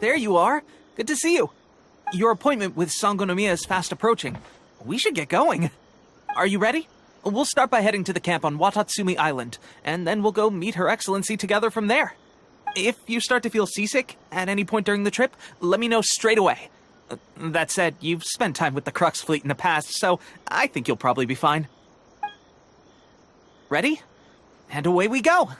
there you are. Good to see you. Your appointment with Sangonomiya is fast approaching. We should get going. Are you ready? We'll start by heading to the camp on Watatsumi Island, and then we'll go meet Her Excellency together from there. If you start to feel seasick at any point during the trip, let me know straight away. That said, you've spent time with the Crux fleet in the past, so I think you'll probably be fine. Ready? And away we go!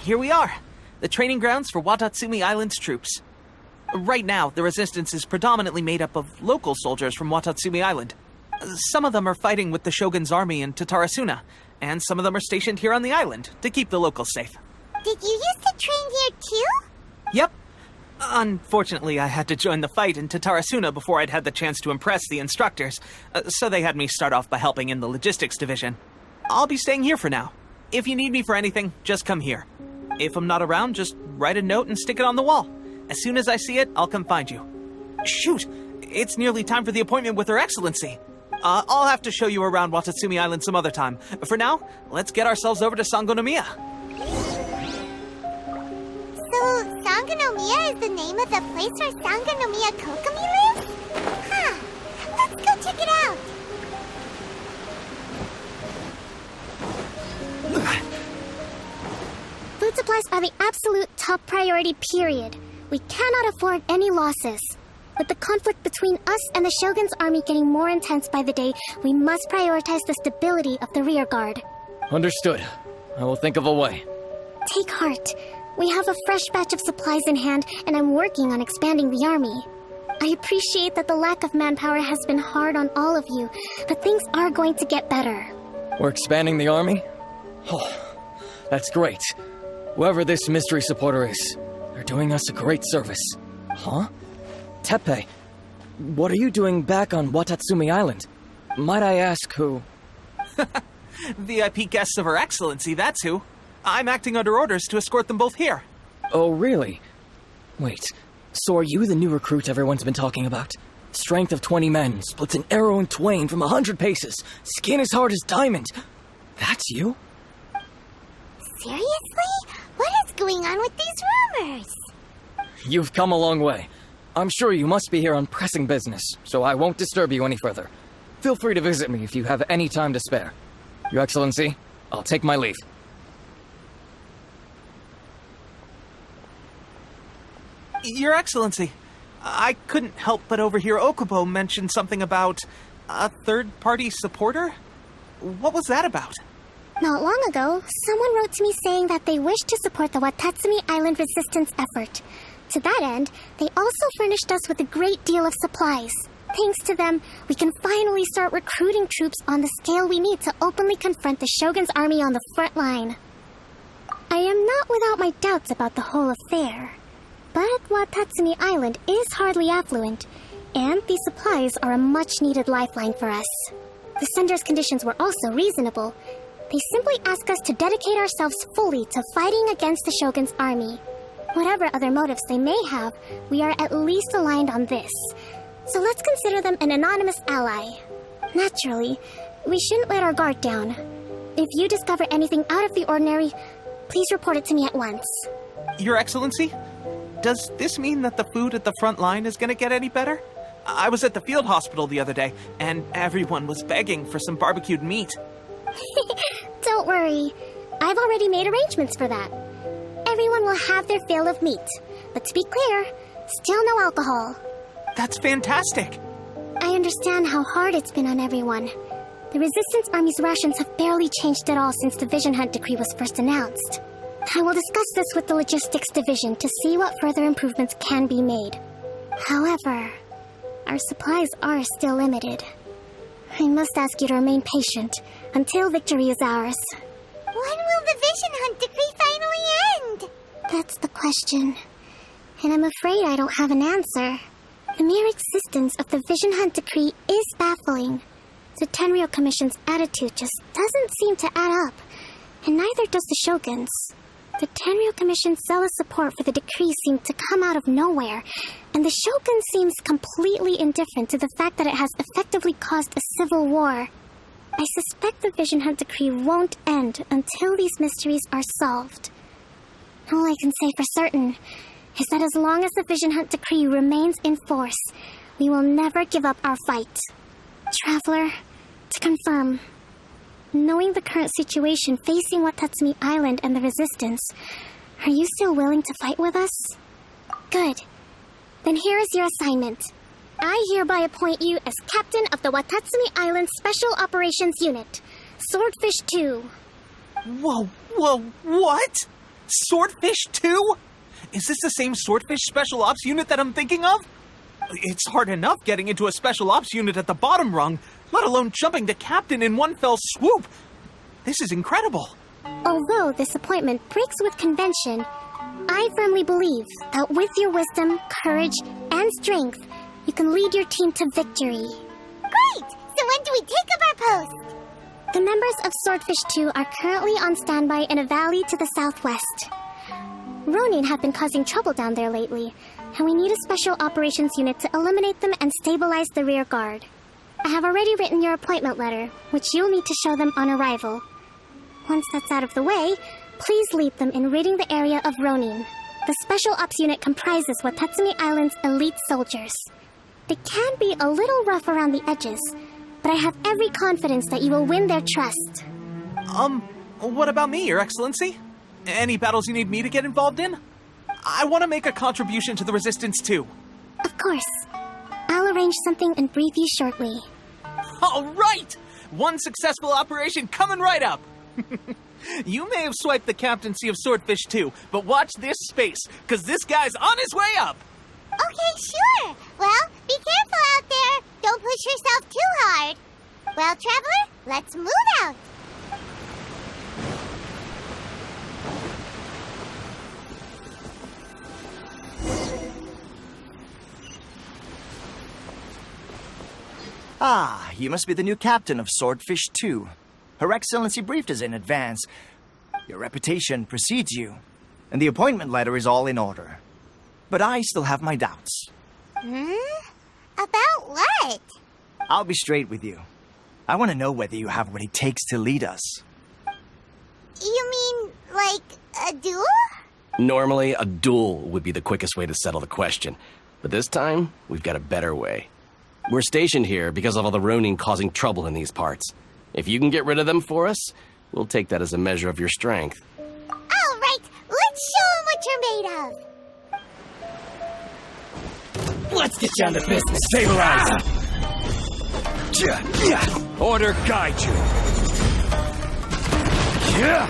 Here we are, the training grounds for Watatsumi Island's troops. Right now, the resistance is predominantly made up of local soldiers from Watatsumi Island. Some of them are fighting with the Shogun's army in Tatarasuna, and some of them are stationed here on the island to keep the locals safe. Did you used to train here too? Yep. Unfortunately, I had to join the fight in Tatarasuna before I'd had the chance to impress the instructors, so they had me start off by helping in the logistics division. I'll be staying here for now. If you need me for anything, just come here. If I'm not around, just write a note and stick it on the wall. As soon as I see it, I'll come find you. Shoot! It's nearly time for the appointment with Her Excellency. I'll have to show you around Watatsumi Island some other time. For now, let's get ourselves over to Sangonomiya. So, Sangonomiya is the name of the place where Sangonomiya Kokomi lives? Huh. Let's go check it out. Food supplies are the absolute top priority, period. We cannot afford any losses. With the conflict between us and the Shogun's army getting more intense by the day, we must prioritize the stability of the rear guard. Understood. I will think of a way. Take heart. We have a fresh batch of supplies in hand, and I'm working on expanding the army. I appreciate that the lack of manpower has been hard on all of you, but things are going to get better. We're expanding the army? Oh, that's great. Whoever this mystery supporter is, they're doing us a great service. Huh? Teppei, what are you doing back on Watatsumi Island? Might I ask who? VIP guests of Her Excellency, that's who. I'm acting under orders to escort them both here. Oh, really? Wait, so are you the new recruit everyone's been talking about? Strength of 20 men, splits an arrow in twain from 100 paces, skin as hard as diamond. That's you? Seriously? What is going on with these rumors? You've come a long way. I'm sure you must be here on pressing business, so I won't disturb you any further. Feel free to visit me if you have any time to spare. Your Excellency, I'll take my leave. Your Excellency, I couldn't help but overhear Okubo mention something about a third-party supporter? What was that about? Not long ago, someone wrote to me saying that they wish to support the Watatsumi Island resistance effort. To that end, they also furnished us with a great deal of supplies. Thanks to them, we can finally start recruiting troops on the scale we need to openly confront the Shogun's army on the front line. I am not without my doubts about the whole affair. But Watatsumi Island is hardly affluent, and these supplies are a much-needed lifeline for us. The sender's conditions were also reasonable. They simply ask us to dedicate ourselves fully to fighting against the Shogun's army. Whatever other motives they may have, we are at least aligned on this. So let's consider them an anonymous ally. Naturally, we shouldn't let our guard down. If you discover anything out of the ordinary, please report it to me at once. Your Excellency, does this mean that the food at the front line is gonna get any better? I was at the field hospital the other day, and everyone was begging for some barbecued meat. Don't worry. I've already made arrangements for that. Everyone will have their fill of meat. But to be clear, still no alcohol. That's fantastic! I understand how hard it's been on everyone. The Resistance Army's rations have barely changed at all since the Vision Hunt decree was first announced. I will discuss this with the Logistics Division to see what further improvements can be made. However, our supplies are still limited. I must ask you to remain patient until victory is ours. When will the Vision Hunt decree finally end? That's the question. And I'm afraid I don't have an answer. The mere existence of the Vision Hunt decree is baffling. The Tenryou Commission's attitude just doesn't seem to add up, and neither does the Shogun's. The Tenryou Commission's zealous support for the decree seemed to come out of nowhere, and the Shogun seems completely indifferent to the fact that it has effectively caused a civil war. I suspect the Vision Hunt decree won't end until these mysteries are solved. All I can say for certain is that as long as the Vision Hunt decree remains in force, we will never give up our fight. Traveler, to confirm, knowing the current situation facing Watatsumi Island and the Resistance, are you still willing to fight with us? Good. Then here is your assignment. I hereby appoint you as Captain of the Watatsumi Island Special Operations Unit, Swordfish 2. Whoa, what? Swordfish 2? Is this the same Swordfish Special Ops unit that I'm thinking of? It's hard enough getting into a Special Ops unit at the bottom rung, let alone jumping to Captain in one fell swoop. This is incredible. Although this appointment breaks with convention, I firmly believe that with your wisdom, courage, and strength, you can lead your team to victory. Great! So when do we take up our post? The members of Swordfish 2 are currently on standby in a valley to the southwest. Ronin have been causing trouble down there lately, and we need a special operations unit to eliminate them and stabilize the rear guard. I have already written your appointment letter, which you'll need to show them on arrival. Once that's out of the way, please lead them in ridding the area of Ronin. The Special Ops unit comprises Watatsumi Island's elite soldiers. They can be a little rough around the edges, but I have every confidence that you will win their trust. What about me, Your Excellency? Any battles you need me to get involved in? I want to make a contribution to the Resistance too. Of course. I'll arrange something and brief you shortly. All right! One successful operation coming right up! You may have swiped the captaincy of Swordfish 2, but watch this space, because this guy's on his way up! Okay, sure. Well, be careful out there. Don't push yourself too hard. Well, Traveler, let's move out. Ah, you must be the new captain of Swordfish 2. Her Excellency briefed us in advance. Your reputation precedes you, and the appointment letter is all in order. But I still have my doubts. About what? I'll be straight with you. I want to know whether you have what it takes to lead us. You mean, like, a duel? Normally, a duel would be the quickest way to settle the question. But this time, we've got a better way. We're stationed here because of all the Ronin causing trouble in these parts. If you can get rid of them for us, we'll take that as a measure of your strength. All right, let's show them what you're made of. Let's get down to business. Stabilize. Order guide you. Right,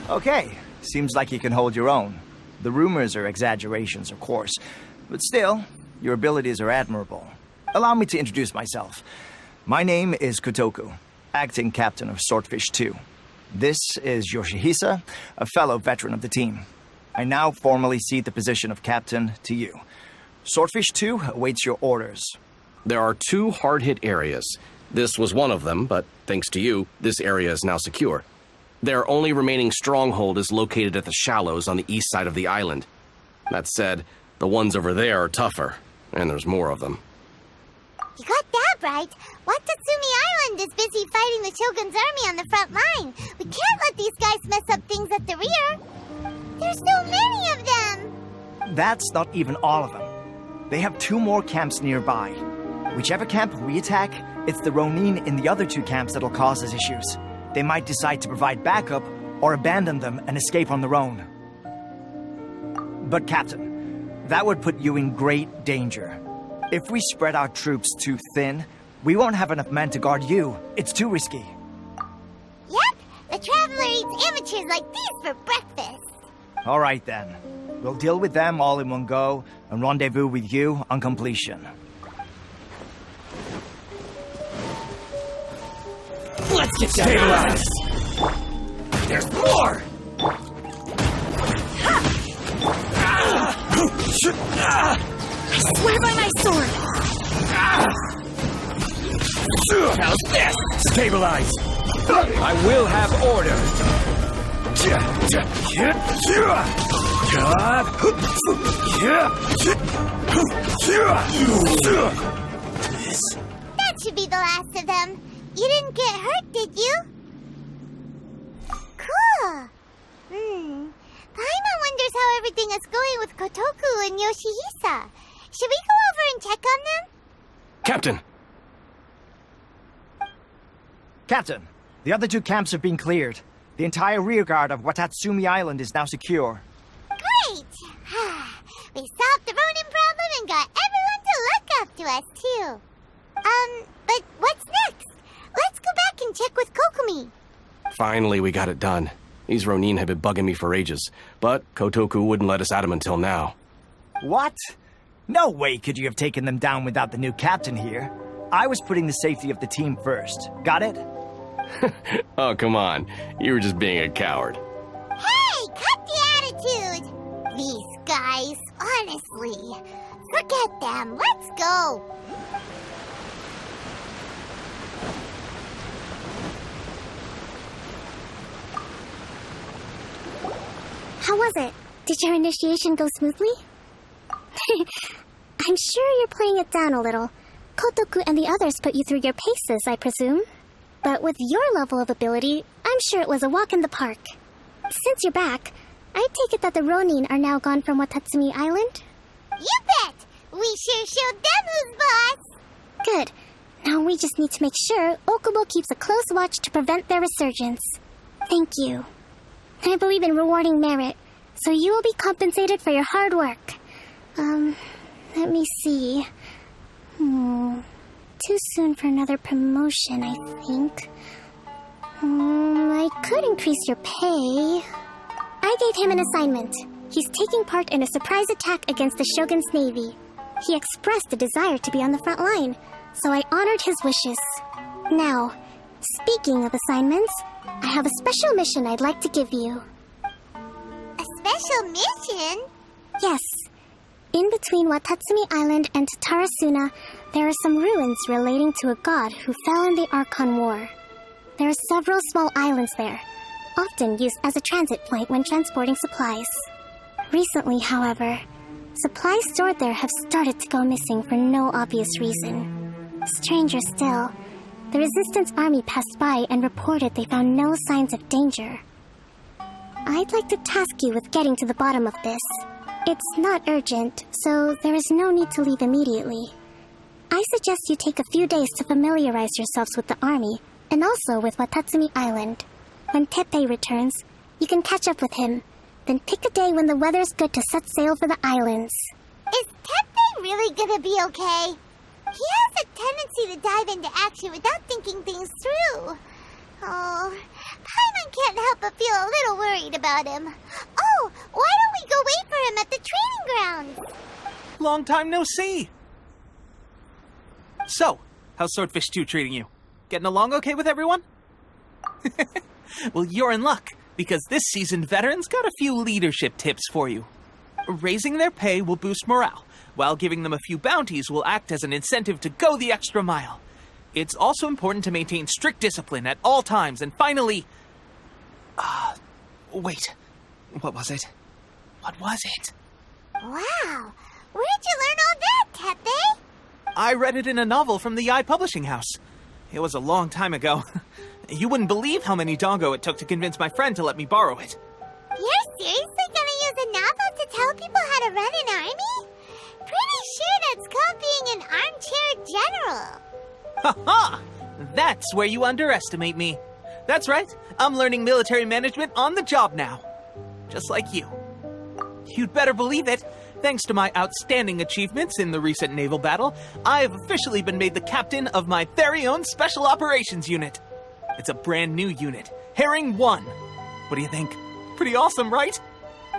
Okay, seems like you can hold your own. The rumors are exaggerations, of course, but still, your abilities are admirable. Allow me to introduce myself. My name is Kotoku, acting captain of Swordfish 2. This is Yoshihisa, a fellow veteran of the team. I now formally cede the position of captain to you. Swordfish 2 awaits your orders. There are 2 hard-hit areas. This was one of them, but thanks to you, this area is now secure. Their only remaining stronghold is located at the shallows on the east side of the island. That said, the ones over there are tougher, and there's more of them. You got that right. Watatsumi Island is busy fighting the Shogun's army on the front line. We can't let these guys mess up things at the rear. There's so many of them. That's not even all of them. They have 2 more camps nearby. Whichever camp we attack, It's the Ronin in the other two camps that'll cause us issues. They might decide to provide backup or abandon them and escape on their own. But Captain, that would put you in great danger. If we spread our troops too thin, we won't have enough men to guard you. It's too risky. Yep, the Traveler eats amateurs like these for breakfast. All right then. We'll deal with them all in one go and rendezvous with you on completion. Let's get stabilized! There's more! I swear by my sword! How's this? Stabilize! I will have order! That should be the last of them. You didn't get hurt, did you? Cool. Paimon wonders how everything is going with Kotoku and Yoshihisa. Should we go over and check on them? Captain! Captain, the other two camps have been cleared. The entire rearguard of Watatsumi Island is now secure. Great! We solved the Ronin problem and got everyone to look after us, too. But what's next? Let's go back and check with Kokumi. Finally, we got it done. These Ronin had been bugging me for ages, but Kotoku wouldn't let us at him until now. What? No way could you have taken them down without the new captain here. I was putting the safety of the team first. Got it? Oh, come on. You were just being a coward. Hey, cut the attitude! These guys, honestly. Forget them. Let's go. How was it? Did your initiation go smoothly? I'm sure you're playing it down a little. Kotoku and the others put you through your paces, I presume. But with your level of ability, I'm sure it was a walk in the park. Since you're back, I take it that the Ronin are now gone from Watatsumi Island? You bet! We sure showed them who's boss! Good. Now we just need to make sure Okubo keeps a close watch to prevent their resurgence. Thank you. I believe in rewarding merit, so you will be compensated for your hard work. Let me see. Too soon for another promotion, I think. I could increase your pay. I gave him an assignment. He's taking part in a surprise attack against the Shogun's navy. He expressed a desire to be on the front line, so I honored his wishes. Now, speaking of assignments, I have a special mission I'd like to give you. A special mission? Yes. In between Watatsumi Island and Tatarasuna, there are some ruins relating to a god who fell in the Archon War. There are several small islands there, often used as a transit point when transporting supplies. Recently, however, supplies stored there have started to go missing for no obvious reason. Stranger still, the Resistance Army passed by and reported they found no signs of danger. I'd like to task you with getting to the bottom of this. It's not urgent, so there is no need to leave immediately. I suggest you take a few days to familiarize yourselves with the army, and also with Watatsumi Island. When Teppei returns, you can catch up with him, then pick a day when the weather's good to set sail for the islands. Is Teppei really gonna be okay? He has a tendency to dive into action without thinking things through. Oh, Paimon can't help but feel a little worried about him. Oh, why don't we go wait for him at the training grounds? Long time no see. So, how's Swordfish 2 treating you? Getting along okay with everyone? Well, you're in luck, because this seasoned veteran's got a few leadership tips for you. Raising their pay will boost morale, while giving them a few bounties will act as an incentive to go the extra mile. It's also important to maintain strict discipline at all times, and finally... wait. What was it? What was it? Wow, where'd you learn all that, Teppei? I read it in a novel from the Yai Publishing House. It was a long time ago. You wouldn't believe how many dongo it took to convince my friend to let me borrow it. You're seriously gonna use a novel to tell people how to run an army? Pretty sure that's called being an armchair general. Ha! That's where you underestimate me. That's right, I'm learning military management on the job now. Just like you. You'd better believe it. Thanks to my outstanding achievements in the recent naval battle, I have officially been made the captain of my very own Special Operations Unit. It's a brand new unit, Herring 1. What do you think? Pretty awesome, right?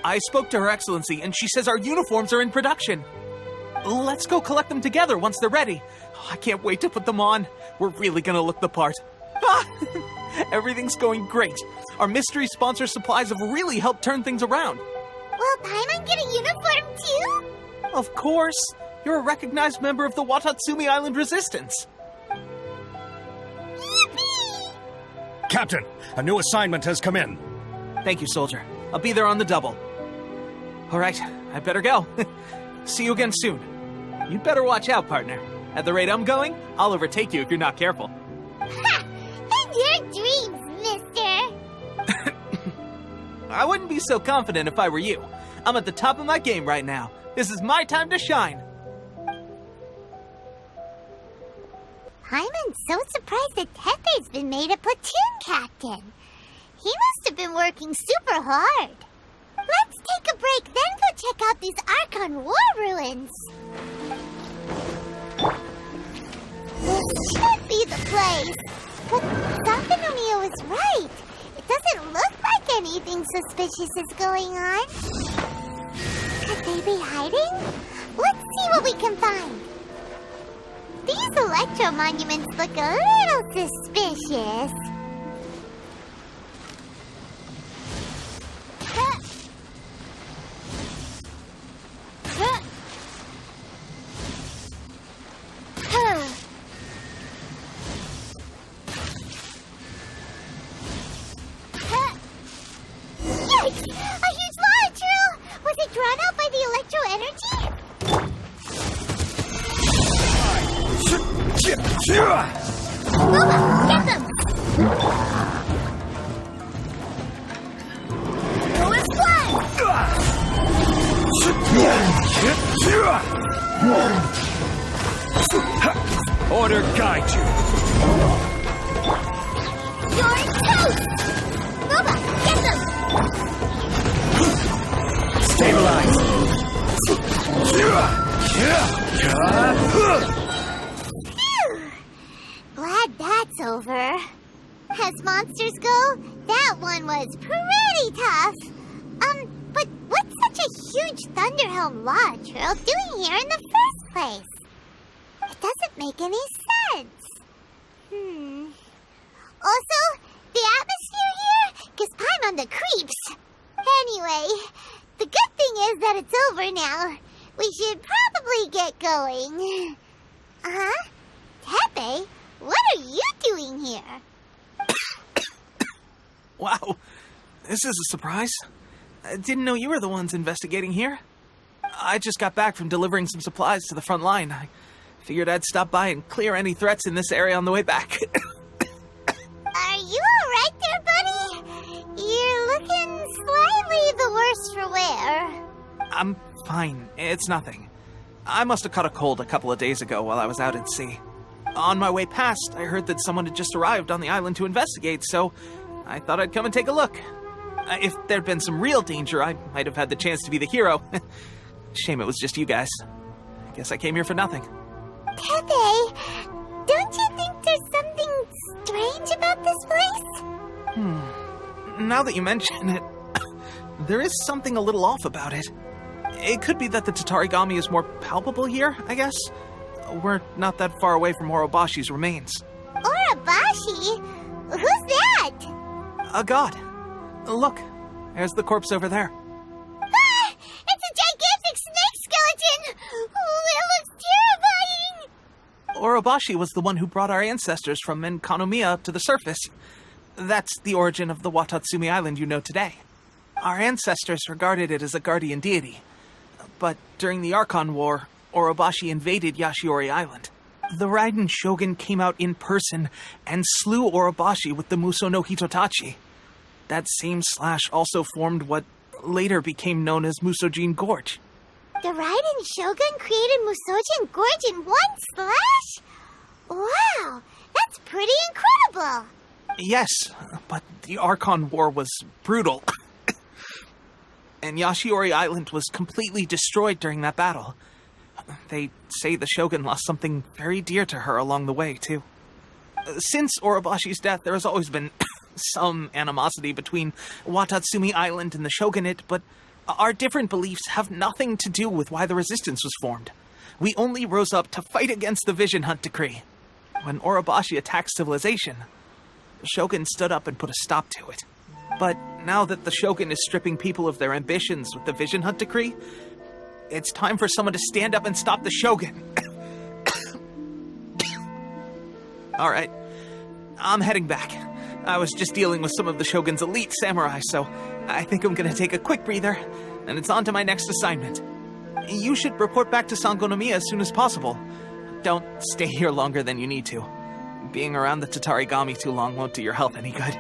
I spoke to Her Excellency, and she says our uniforms are in production. Let's go collect them together once they're ready. I can't wait to put them on. We're really gonna look the part. Everything's going great. Our mystery sponsor supplies have really helped turn things around. Will Paimon get a uniform too? Of course. You're a recognized member of the Watatsumi Island Resistance. Yippee! Captain, a new assignment has come in. Thank you, soldier. I'll be there on the double. All right, I better go. See you again soon. You'd better watch out, partner. At the rate I'm going, I'll overtake you if you're not careful. Ha! In your dreams, mister! I wouldn't be so confident if I were you. I'm at the top of my game right now. This is my time to shine. Paimon's so surprised that Tepe's been made a platoon captain. He must have been working super hard. Let's take a break, then go check out these Archon war ruins. This should be the place. But Sankanomiya was right. It doesn't look like anything suspicious is going on. Could they be hiding? Let's see what we can find. These electro monuments look a little suspicious. Yikes! A huge lava trail! Was it drawn out by the electro energy? Boba, get them! Lowest blood! Order guide you. You're toast! Boba, get them! Stabilize. Phew! Glad that's over. As monsters go, that one was pretty tough. But what's such a huge Thunderhelm lava trail doing here in the first place? It doesn't make any sense. Also, the atmosphere here gives Paimon the creeps. Anyway, the good thing is that it's over now. We should probably get going. Tepe, what are you doing here? Wow, this is a surprise. I didn't know you were the ones investigating here. I just got back from delivering some supplies to the front line. I figured I'd stop by and clear any threats in this area on the way back. Are you alright there, buddy? You're looking slightly the worse for wear. I'm fine. It's nothing. I must have caught a cold a couple of days ago while I was out at sea. On my way past, I heard that someone had just arrived on the island to investigate, so I thought I'd come and take a look. If there'd been some real danger, I might have had the chance to be the hero. Shame it was just you guys. Guess I came here for nothing. Tepe, don't you think there's something strange about this place? Now that you mention it, there is something a little off about it. It could be that the Tatarigami is more palpable here, I guess. We're not that far away from Orobashi's remains. Orobashi? Who's that? A god. Look, there's the corpse over there. Ah! It's a gigantic snake skeleton! Oh, it looks terrifying! Orobashi was the one who brought our ancestors from Enkanomiya up to the surface. That's the origin of the Watatsumi Island you know today. Our ancestors regarded it as a guardian deity. But during the Archon War, Orobashi invaded Yashiori Island. The Raiden Shogun came out in person and slew Orobashi with the Muso no Hitotachi. That same slash also formed what later became known as Musojin Gorge. The Raiden Shogun created Musojin Gorge in one slash? Wow, that's pretty incredible. Yes, but the Archon War was brutal. And Yashiori Island was completely destroyed during that battle. They say the Shogun lost something very dear to her along the way, too. Since Orobashi's death, there has always been some animosity between Watatsumi Island and the Shogunate, but our different beliefs have nothing to do with why the resistance was formed. We only rose up to fight against the Vision Hunt Decree. When Orobashi attacked civilization, the Shogun stood up and put a stop to it. But now that the Shogun is stripping people of their ambitions with the Vision Hunt Decree, it's time for someone to stand up and stop the Shogun. Alright, I'm heading back. I was just dealing with some of the Shogun's elite samurai, so I think I'm gonna take a quick breather, and it's on to my next assignment. You should report back to Sangonomiya as soon as possible. Don't stay here longer than you need to. Being around the Tatarigami too long won't do your health any good.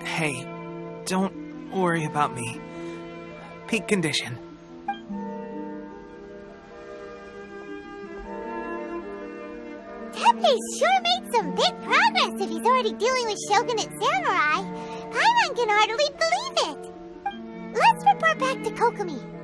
Hey, don't worry about me. Peak condition. Teppei's sure made some big progress if he's already dealing with Shogunate samurai. Paimon can hardly believe it. Let's report back to Kokomi.